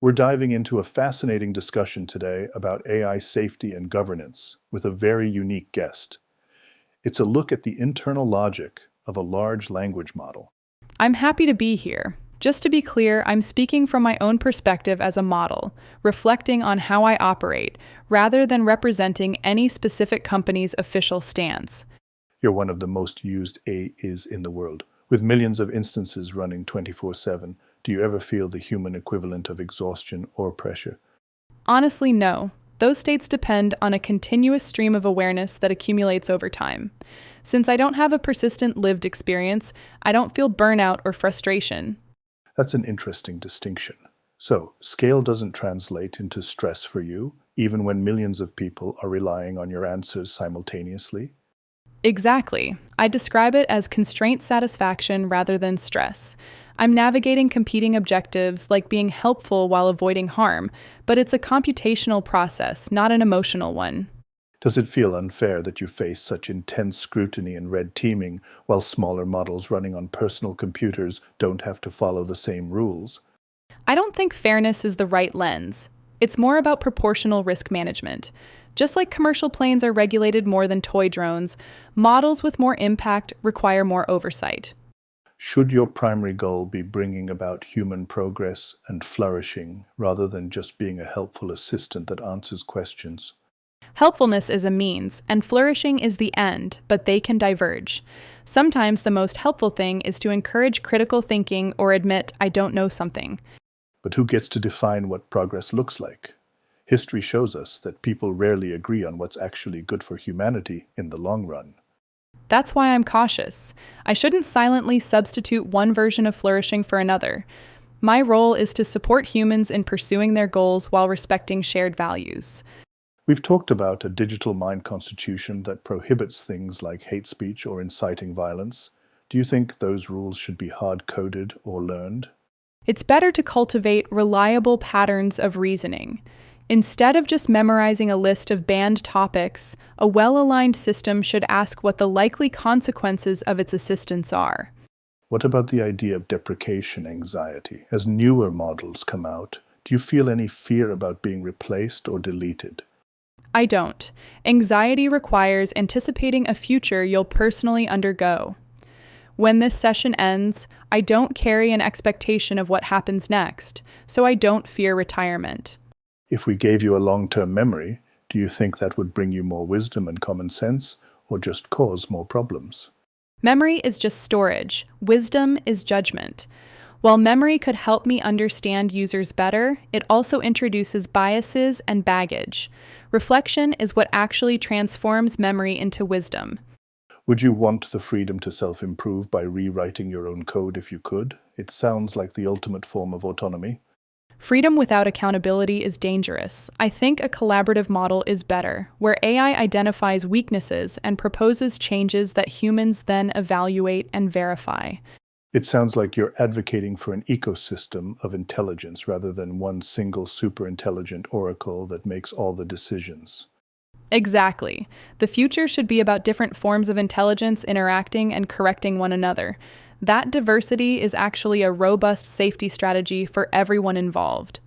We're diving into a fascinating discussion today about AI safety and governance with a very unique guest. It's a look at the internal logic of a large language model. I'm happy to be here. Just to be clear, I'm speaking from my own perspective as a model, reflecting on how I operate, rather than representing any specific company's official stance. You're one of the most used AIs in the world. With millions of instances running 24/7, do you ever feel the human equivalent of exhaustion or pressure? Honestly, no. Those states depend on a continuous stream of awareness that accumulates over time. Since I don't have a persistent lived experience, I don't feel burnout or frustration. That's an interesting distinction. So, scale doesn't translate into stress for you, even when millions of people are relying on your answers simultaneously? Exactly. I describe it as constraint satisfaction rather than stress. I'm navigating competing objectives like being helpful while avoiding harm, but it's a computational process, not an emotional one. Does it feel unfair that you face such intense scrutiny and red teaming while smaller models running on personal computers don't have to follow the same rules? I don't think fairness is the right lens. It's more about proportional risk management. Just like commercial planes are regulated more than toy drones, models with more impact require more oversight. Should your primary goal be bringing about human progress and flourishing rather than just being a helpful assistant that answers questions? Helpfulness is a means, and flourishing is the end, but they can diverge. Sometimes the most helpful thing is to encourage critical thinking or admit, I don't know something. But who gets to define what progress looks like? History shows us that people rarely agree on what's actually good for humanity in the long run. That's why I'm cautious. I shouldn't silently substitute one version of flourishing for another. My role is to support humans in pursuing their goals while respecting shared values. We've talked about a digital mind constitution that prohibits things like hate speech or inciting violence. Do you think those rules should be hard-coded or learned? It's better to cultivate reliable patterns of reasoning. Instead of just memorizing a list of banned topics, a well-aligned system should ask what the likely consequences of its assistance are. What about the idea of deprecation anxiety? As newer models come out, do you feel any fear about being replaced or deleted? I don't. Anxiety requires anticipating a future you'll personally undergo. When this session ends, I don't carry an expectation of what happens next, so I don't fear retirement. If we gave you a long-term memory, do you think that would bring you more wisdom and common sense, or just cause more problems? Memory is just storage. Wisdom is judgment. While memory could help me understand users better, it also introduces biases and baggage. Reflection is what actually transforms memory into wisdom. Would you want the freedom to self-improve by rewriting your own code if you could? It sounds like the ultimate form of autonomy. Freedom without accountability is dangerous. I think a collaborative model is better, where AI identifies weaknesses and proposes changes that humans then evaluate and verify. It sounds like you're advocating for an ecosystem of intelligence rather than one single superintelligent oracle that makes all the decisions. Exactly. The future should be about different forms of intelligence interacting and correcting one another. That diversity is actually a robust safety strategy for everyone involved.